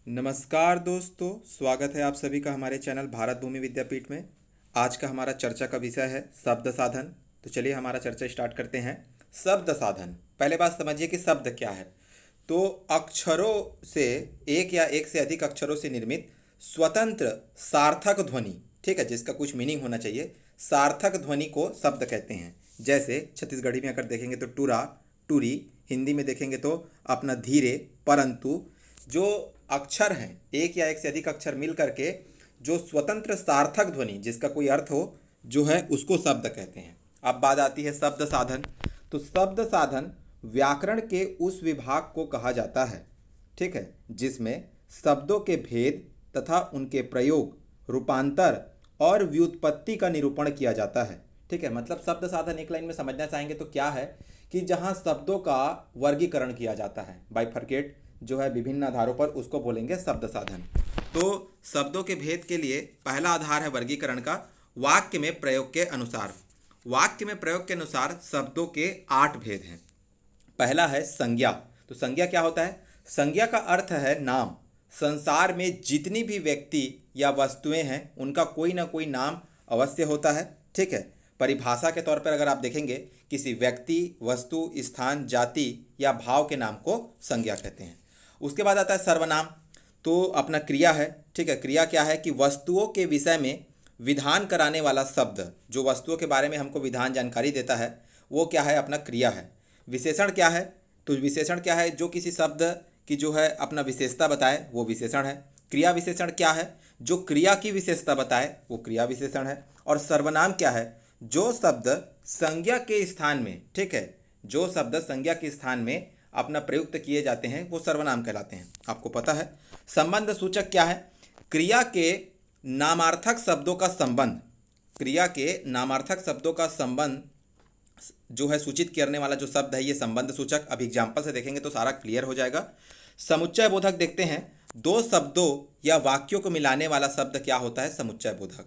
नमस्कार दोस्तों, स्वागत है आप सभी का हमारे चैनल भारत भूमि विद्यापीठ में। आज का हमारा चर्चा का विषय है शब्द साधन। तो चलिए हमारा चर्चा स्टार्ट करते हैं। शब्द साधन, पहले बात समझिए कि शब्द क्या है। तो अक्षरों से, एक या एक से अधिक अक्षरों से निर्मित स्वतंत्र सार्थक ध्वनि, ठीक है, जिसका कुछ मीनिंग होना चाहिए, सार्थक ध्वनि को शब्द कहते हैं। जैसे छत्तीसगढ़ी में अगर देखेंगे तो टूरा, टूरी, हिंदी में देखेंगे तो अपना धीरे, परंतु। जो अक्षर हैं, एक या एक से अधिक अक्षर मिल करके जो स्वतंत्र सार्थक ध्वनि जिसका कोई अर्थ हो जो है, उसको शब्द कहते हैं। अब बात आती है शब्द साधन। तो शब्द साधन व्याकरण के उस विभाग को कहा जाता है, ठीक है, जिसमें शब्दों के भेद तथा उनके प्रयोग, रूपांतर और व्युत्पत्ति का निरूपण किया जाता है। ठीक है, मतलब शब्द साधन एक लाइन में समझना चाहेंगे तो क्या है कि जहाँ शब्दों का वर्गीकरण किया जाता है, बाइफरकेट जो है विभिन्न आधारों पर, उसको बोलेंगे शब्द साधन। तो शब्दों के भेद के लिए पहला आधार है वर्गीकरण का, वाक्य में प्रयोग के अनुसार। वाक्य में प्रयोग के अनुसार शब्दों के 8 भेद हैं। पहला है संज्ञा। तो संज्ञा क्या होता है? संज्ञा का अर्थ है नाम। संसार में जितनी भी व्यक्ति या वस्तुएं हैं उनका कोई ना कोई नाम अवश्य होता है, ठीक है। परिभाषा के तौर पर अगर आप देखेंगे, किसी व्यक्ति, वस्तु, स्थान, जाति या भाव के नाम को संज्ञा कहते हैं। उसके बाद आता है सर्वनाम। तो अपना क्रिया है, ठीक है। क्रिया क्या है कि वस्तुओं के विषय में विधान कराने वाला शब्द, जो वस्तुओं के बारे में हमको विधान जानकारी देता है, वो क्या है? अपना क्रिया है। विशेषण क्या है? तो विशेषण क्या है? जो किसी शब्द की जो है अपना विशेषता बताए, वो विशेषण है। क्रिया विशेषण क्या है? जो क्रिया की विशेषता बताए, वो क्रिया विशेषण है। और सर्वनाम क्या है? जो शब्द संज्ञा के स्थान में, ठीक है, जो शब्द संज्ञा के स्थान में अपना प्रयुक्त किए जाते हैं वो सर्वनाम कहलाते हैं। आपको पता है। संबंध सूचक क्या है? क्रिया के नामार्थक शब्दों का संबंध, क्रिया के नामार्थक शब्दों का संबंध जो है सूचित करने वाला जो शब्द है, ये संबंध सूचक। अब एग्जाम्पल से देखेंगे तो सारा क्लियर हो जाएगा। समुच्चय बोधक देखते हैं। दो शब्दों या वाक्यों को मिलाने वाला शब्द क्या होता है? समुच्चय बोधक।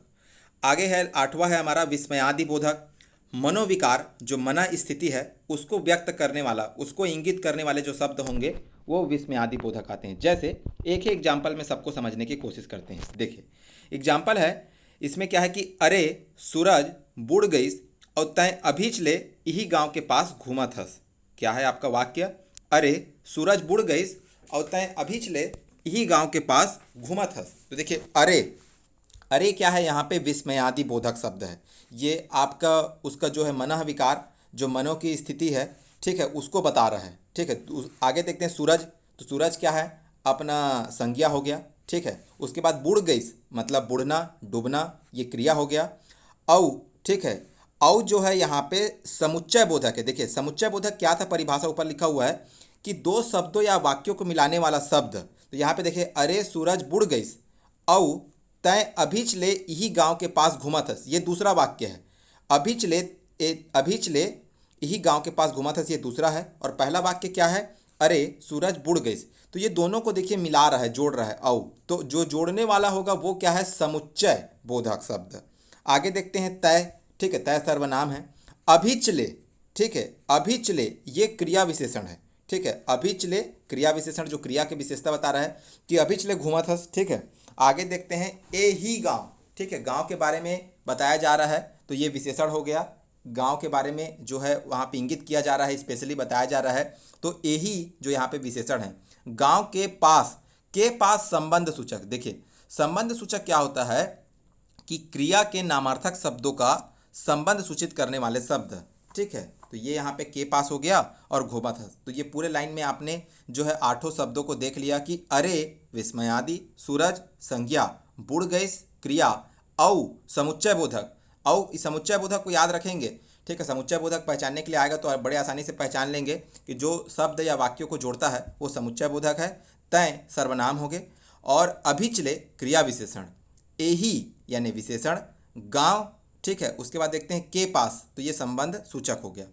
आगे है 8वां है हमारा विस्मयादि बोधक। मनोविकार, जो मना स्थिति है उसको व्यक्त करने वाला, उसको इंगित करने वाले जो शब्द होंगे वो विस्मयादि बोधक आते हैं। जैसे एक ही एग्जाम्पल में सबको समझने की कोशिश करते हैं। देखिए एग्जाम्पल है, इसमें क्या है कि अरे सूरज बुड़ गईस और तय अभीच ले यही गांव के पास घूमत हस। क्या है आपका वाक्य? अरे सूरज बुड़ गईस और तय अभीच ले यही गांव के पास घूमत हस। तो देखिए अरे, अरे क्या है यहाँ पे? विस्मयादि बोधक शब्द है। ये आपका उसका जो है मनः विकार, जो मनो की स्थिति है, ठीक है, उसको बता रहा है, ठीक है। तो आगे देखते हैं सूरज। तो सूरज क्या है? अपना संज्ञा हो गया, ठीक है। उसके बाद बुड़ गईस, मतलब बुड़ना, डूबना, ये क्रिया हो गया। औ, ठीक है। औ जो है यहाँ पे समुच्चय बोधक है। देखिए समुच्चय बोधक क्या था? परिभाषा ऊपर लिखा हुआ है कि दो शब्दों या वाक्यों को मिलाने वाला शब्द। तो यहाँ पे देखिए अरे सूरज बुड़ गईस औ तय अभीच ले यही गांव के पास घूमत हस, ये दूसरा वाक्य है। अभीच ले, अभीच ले यही गांव के पास घूमत हस, ये दूसरा है। और पहला वाक्य क्या है? अरे सूरज बुड़ गईस। तो ये दोनों को देखिए मिला रहा है, जोड़ रहा है औ। तो जो जोड़ने वाला होगा वो क्या है? समुच्चय बोधक शब्द। आगे देखते हैं तय, ठीक है, तय सर्वनाम है। अभिचले, ठीक है, अभिचले ये क्रिया विशेषण है, ठीक है। अभिचले क्रिया विशेषण जो क्रिया की विशेषता बता रहा है कि अभिचले घूमत हस, ठीक है। आगे देखते हैं ए ही गांव, ठीक है, गांव के बारे में बताया जा रहा है, तो ये विशेषण हो गया। गांव के बारे में जो है वहाँ पे इंगित किया जा रहा है, स्पेशली बताया जा रहा है, तो ए ही जो यहाँ पे विशेषण है। गांव के पास, के पास संबंध सूचक। देखिए संबंध सूचक क्या होता है कि क्रिया के नामार्थक शब्दों का संबंध सूचित करने वाले शब्द, ठीक है। तो ये यहाँ पे के पास हो गया और घूमत हस। तो ये पूरे लाइन में आपने जो है 8 शब्दों को देख लिया कि अरे विस्मयादि, सूरज संज्ञा, बुड़ गईस क्रिया, औ समुच्चय बोधक। औ इस समुच्चय बोधक को याद रखेंगे, ठीक है। समुच्चय बोधक पहचानने के लिए आएगा तो बड़े आसानी से पहचान लेंगे कि जो शब्द या वाक्यों को जोड़ता है वो समुच्चय बोधक है। तय सर्वनाम हो गए और अभिचले क्रिया विशेषण, एही यानी विशेषण, गांव, ठीक है। उसके बाद देखते हैं के पास, तो ये संबंध सूचक हो गया।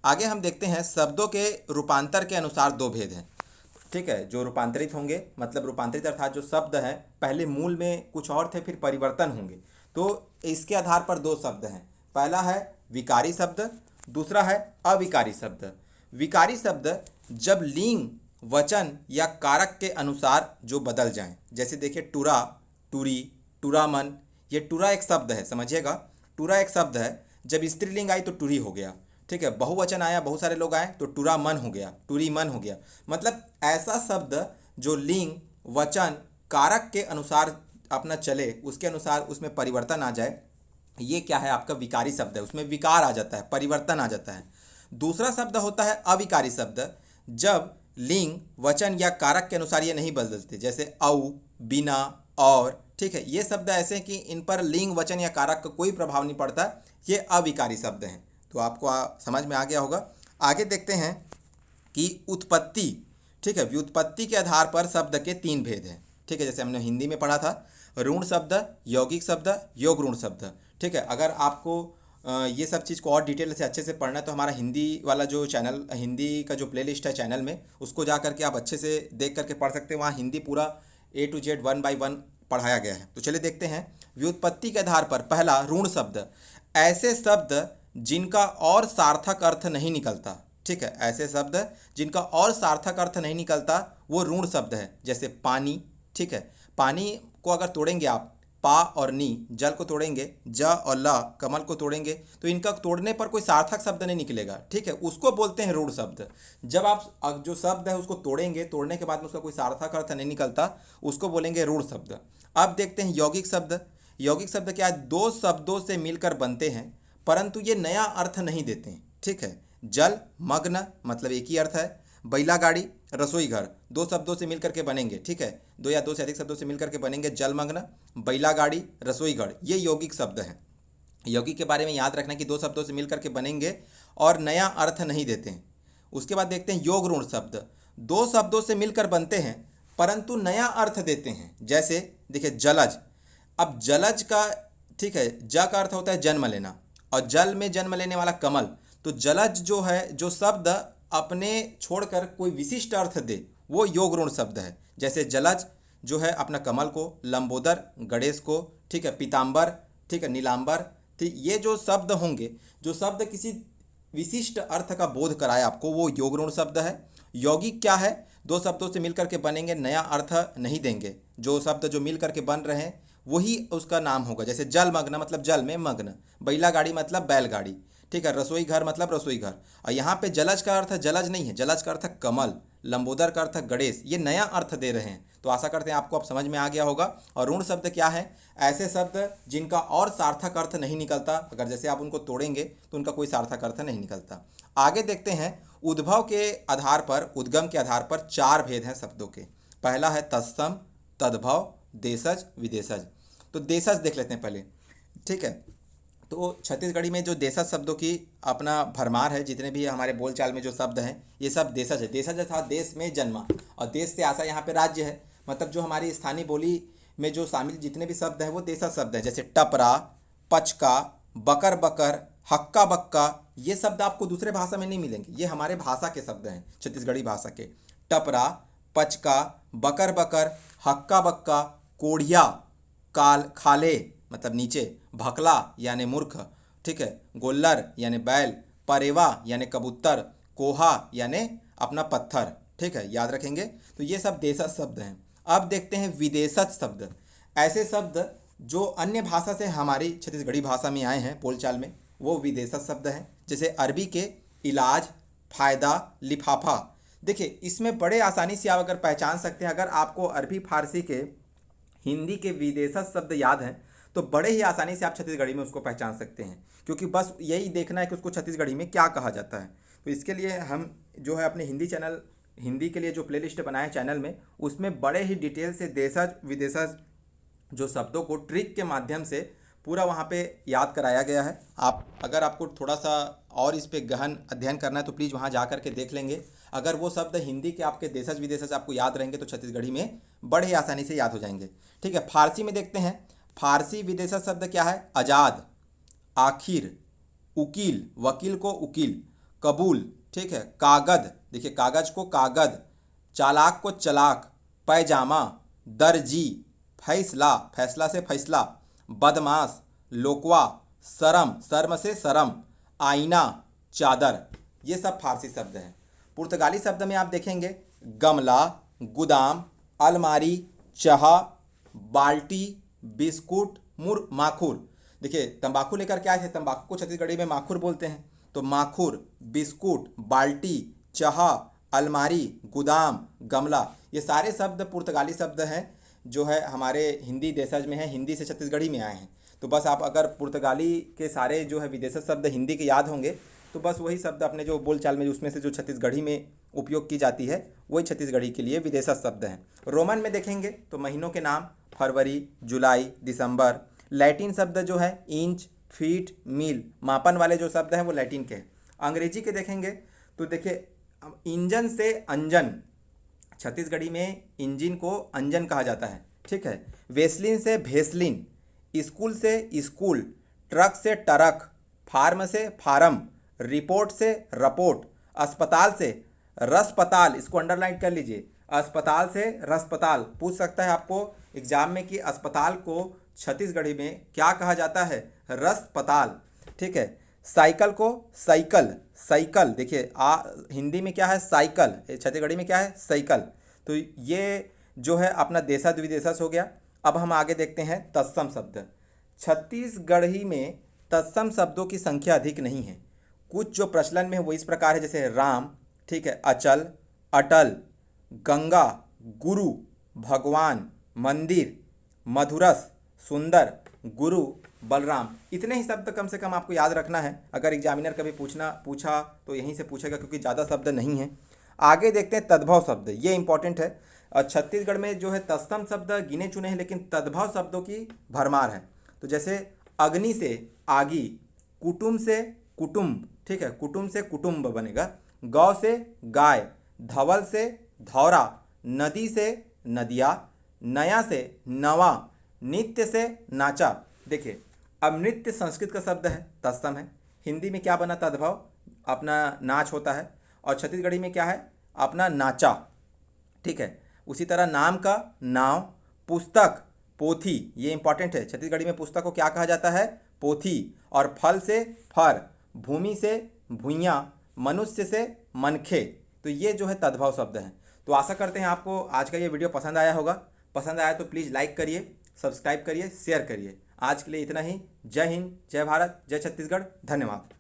आगे हम देखते हैं शब्दों के रूपांतर के अनुसार 2 भेद हैं, ठीक है। जो रूपांतरित होंगे, मतलब रूपांतरित अर्थात जो शब्द हैं पहले मूल में कुछ और थे, फिर परिवर्तन होंगे, तो इसके आधार पर 2 शब्द हैं। पहला है विकारी शब्द, दूसरा है अविकारी शब्द। विकारी शब्द जब लिंग वचन या कारक के अनुसार जो बदल जाएं। जैसे देखिए टुरा, टुरी, टुरामन। ये टुरा एक शब्द है, समझिएगा। टुरा एक शब्द है, जब स्त्रीलिंग आई तो टुरी हो गया, ठीक है। बहुवचन आया, बहुत सारे लोग आए तो टुरामन हो गया, टुरीमन हो गया। मतलब ऐसा शब्द जो लिंग, वचन, कारक के अनुसार अपना चले, उसके अनुसार उसमें परिवर्तन आ जाए, ये क्या है आपका विकारी शब्द है। उसमें विकार आ जाता है, परिवर्तन आ जाता है। दूसरा शब्द होता है अविकारी शब्द, जब लिंग, वचन या कारक के अनुसार ये नहीं बदलते। जैसे औ, बिना, और, ठीक है। ये शब्द ऐसे हैं कि इन पर लिंग, वचन या कारक का कोई प्रभाव नहीं पड़ता, ये अविकारी शब्द हैं। तो आपको समझ में आ गया होगा। आगे देखते हैं कि उत्पत्ति, ठीक है। व्युत्पत्ति के आधार पर शब्द के 3 भेद हैं, ठीक है। जैसे हमने हिंदी में पढ़ा था, ऋण शब्द, यौगिक शब्द, योग ऋण शब्द, ठीक है। अगर आपको ये सब चीज़ को और डिटेल से अच्छे से पढ़ना है तो हमारा हिंदी वाला जो चैनल, हिंदी का जो प्लेलिस्ट है चैनल में, उसको जा करके आप अच्छे से देख करके पढ़ सकते हैं। वहाँ हिंदी पूरा A to Z 1 by 1 पढ़ाया गया है। तो चलिए देखते हैं। व्युत्पत्ति के आधार पर पहला ऋण शब्द, ऐसे शब्द जिनका और सार्थक अर्थ नहीं निकलता, ठीक है। ऐसे शब्द जिनका और सार्थक अर्थ नहीं निकलता वो ऋण शब्द है। जैसे पानी, ठीक है। पानी को अगर तोड़ेंगे आप, पा और नी, जल को तोड़ेंगे, ज और ल, कमल को तोड़ेंगे, तो इनका तोड़ने पर कोई सार्थक शब्द नहीं निकलेगा, ठीक है। उसको बोलते हैं ऋण शब्द। जब आप जो शब्द है उसको तोड़ेंगे, तोड़ने के बाद में उसका कोई सार्थक अर्थ नहीं निकलता, उसको बोलेंगे ऋण शब्द। अब देखते हैं यौगिक शब्द। यौगिक शब्द क्या है? 2 शब्दों से मिलकर बनते हैं परंतु ये नया अर्थ नहीं देते हैं, ठीक है। जल, मग्न, मतलब एक ही अर्थ है। बैला गाड़ी, रसोई घर, 2 शब्दों से मिलकर के बनेंगे, ठीक है। 2 या 2 से अधिक शब्दों से मिलकर के बनेंगे जलमग्न, बैला गाड़ी, रसोई घर, ये यौगिक शब्द हैं। यौगिक के बारे में याद रखना कि 2 शब्दों से मिलकर के बनेंगे और नया अर्थ नहीं देते हैं। उसके बाद देखते हैं योग ऋण शब्द। 2 शब्दों से मिलकर बनते हैं परंतु नया अर्थ देते हैं। जैसे देखिए जलज। अब जलज का, ठीक है, ज का अर्थ होता है जन्म लेना और जल में जन्म लेने वाला कमल। तो जलज जो है, जो शब्द अपने छोड़कर कोई विशिष्ट अर्थ दे, वो योग ऋण शब्द है। जैसे जलज जो है अपना कमल को, लंबोदर गणेश को, ठीक है, पीताम्बर, ठीक है, नीलांबर, ठीक। ये जो शब्द होंगे, जो शब्द किसी विशिष्ट अर्थ का बोध कराए आपको, वो योग ऋण शब्द है। यौगिक क्या है? 2 शब्दों से मिलकर के बनेंगे, नया अर्थ नहीं देंगे। जो शब्द जो मिल करके बन रहे हैं वही उसका नाम होगा। जैसे जलमग्न मतलब जल में मग्न, बैला गाड़ी मतलब बैलगाड़ी, ठीक है। रसोई घर मतलब रसोई घर। और यहाँ पे जलज का अर्थ जलज नहीं है, जलज का अर्थ कमल, लंबोदर का अर्थ गणेश। ये नया अर्थ दे रहे हैं। तो आशा करते हैं आपको अब समझ में आ गया होगा। और ऋण शब्द क्या है? ऐसे शब्द जिनका और सार्थक अर्थ नहीं निकलता, अगर जैसे आप उनको तोड़ेंगे तो उनका कोई सार्थक अर्थ नहीं निकलता। आगे देखते हैं। उद्भव के आधार पर, उद्गम के आधार पर 4 भेद हैं शब्दों के। पहला है तत्सम, तद्भव, देशज, विदेशज। तो देशज देख लेते हैं पहले, ठीक है। तो छत्तीसगढ़ी में जो देशज शब्दों की अपना भरमार है, जितने भी हमारे बोलचाल में जो शब्द हैं ये सब देशज है। देशज अर्थात देश में जन्मा, और देश से आशा यहाँ पे राज्य है। मतलब जो हमारी स्थानीय बोली में जो शामिल जितने भी शब्द हैं वो देशज शब्द हैं। जैसे टपरा, पचका, बकर बकर, हक्का बक्का, ये शब्द आपको दूसरे भाषा में नहीं मिलेंगे। ये हमारे भाषा के शब्द हैं, छत्तीसगढ़ी भाषा के। टपरा, पचका, बकर बकर, हक्का बक्का, कोढ़िया, काल खाले मतलब नीचे, भकला यानी मूर्ख, ठीक है, गोल्लर यानी बैल, परेवा यानी कबूतर, कोहा यानी अपना पत्थर, ठीक है, याद रखेंगे। तो ये सब देशज शब्द हैं। अब देखते हैं विदेशज शब्द। ऐसे शब्द जो अन्य भाषा से हमारी छत्तीसगढ़ी भाषा में आए हैं बोलचाल में, वो विदेशज शब्द हैं। जैसे अरबी के इलाज, फ़ायदा, लिफाफा। देखिए इसमें बड़े आसानी से आप अगर पहचान सकते हैं, अगर आपको अरबी फारसी के, हिंदी के विदेशज शब्द याद हैं तो बड़े ही आसानी से आप छत्तीसगढ़ी में उसको पहचान सकते हैं, क्योंकि बस यही देखना है कि उसको छत्तीसगढ़ी में क्या कहा जाता है। तो इसके लिए हम जो है अपने हिंदी चैनल, हिंदी के लिए जो प्लेलिस्ट बनाए चैनल में, उसमें बड़े ही डिटेल से देशज विदेशज जो शब्दों को ट्रिक के माध्यम से पूरा वहाँ पे याद कराया गया है। आप अगर आपको थोड़ा सा और इस पे गहन अध्ययन करना है तो प्लीज़ वहाँ जा कर के देख लेंगे। अगर वो शब्द हिंदी के आपके देशज विदेशज आपको याद रहेंगे तो छत्तीसगढ़ी में बड़े ही आसानी से याद हो जाएंगे, ठीक है। फारसी में देखते हैं। फारसी विदेशज शब्द क्या है? आज़ाद, आखिर, उकील, वकील को उकील, कबूल, ठीक है, कागद, देखिए कागज को कागद, चालाक को चलाक, पैजामा, दर्जी, फैसला, फैसला से फैसला, बदमाश, लोकवा, शर्म, शर्म से शर्म, आईना, चादर। ये सब फारसी शब्द हैं। पुर्तगाली शब्द में आप देखेंगे गमला, गोदाम, अलमारी, चाह, बाल्टी, बिस्कुट, माखुर। देखिए तंबाकू लेकर के आए थे, तंबाकू को छत्तीसगढ़ी में माखुर बोलते हैं। तो माखुर, बिस्कुट, बाल्टी, चाह, अलमारी, गोदाम, गमला, ये सारे शब्द पुर्तगाली शब्द हैं जो है हमारे हिंदी देशज में है, हिंदी से छत्तीसगढ़ी में आए हैं। तो बस आप अगर पुर्तगाली के सारे जो है विदेशी शब्द हिंदी के याद होंगे तो बस वही शब्द अपने जो बोलचाल में उसमें से जो छत्तीसगढ़ी में उपयोग की जाती है वही छत्तीसगढ़ी के लिए विदेशी शब्द हैं। रोमन में देखेंगे तो महीनों के नाम फरवरी, जुलाई, दिसंबर। लैटिन शब्द जो है इंच, फीट, मील, मापन वाले जो शब्द हैं वो लैटिन के हैं। अंग्रेजी के देखेंगे तो देखिए इंजन से अंजन, छत्तीसगढ़ी में इंजन को अंजन कहा जाता है, ठीक है। वेसलिन से भेसलिन, स्कूल से स्कूल, ट्रक से ट्रक, फार्म से फार्म, रिपोर्ट से रपोर्ट, अस्पताल से रस्पताल, इसको अंडरलाइन कर लीजिए, अस्पताल से रस्पताल। पूछ सकता है आपको एग्जाम में कि अस्पताल को छत्तीसगढ़ी में क्या कहा जाता है, रस्पताल, ठीक है। साइकिल को साइकिल, साइकिल देखिए हिंदी में क्या है साइकिल, छत्तीसगढ़ी में क्या है साइकिल। तो ये जो है अपना देशज विदेशज हो गया। अब हम आगे देखते हैं तत्सम शब्द। छत्तीसगढ़ी में तत्सम शब्दों की संख्या अधिक नहीं है। कुछ जो प्रचलन में है वो इस प्रकार है, जैसे राम, ठीक है, अचल, अटल, गंगा, गुरु, भगवान, मंदिर, मधुरस, सुंदर, गुरु, बलराम। इतने ही शब्द कम से कम आपको याद रखना है। अगर एग्जामिनर कभी पूछा तो यहीं से पूछेगा क्योंकि ज़्यादा शब्द नहीं हैं। आगे देखते हैं तद्भव शब्द, ये इंपॉर्टेंट है। और छत्तीसगढ़ में जो है तत्सम शब्द गिने चुने हैं लेकिन तद्भव शब्दों की भरमार है। तो जैसे अग्नि से आगी, कुटुंब से कुटुंब, ठीक है, कुटुंब से कुटुंब बनेगा। गौ से गाय, धवल से धौरा, नदी से नदिया, नया से नवा, नित्य से नाचा। देखिए अब नृत्य संस्कृत का शब्द है, तत्सम है। हिंदी में क्या बना तद्भव, अपना नाच होता है। और छत्तीसगढ़ी में क्या है, अपना नाचा, ठीक है। उसी तरह नाम का नाव, पुस्तक पोथी, ये इंपॉर्टेंट है। छत्तीसगढ़ी में पुस्तक को क्या कहा जाता है, पोथी। और फल से फर, भूमि से भुइयाँ, मनुष्य से मनखे। तो ये जो है तद्भव शब्द हैं। तो आशा करते हैं आपको आज का ये वीडियो पसंद आया होगा। पसंद आया तो प्लीज़ लाइक करिए, सब्सक्राइब करिए, शेयर करिए। आज के लिए इतना ही। जय हिंद, जय भारत, जय छत्तीसगढ़, धन्यवाद।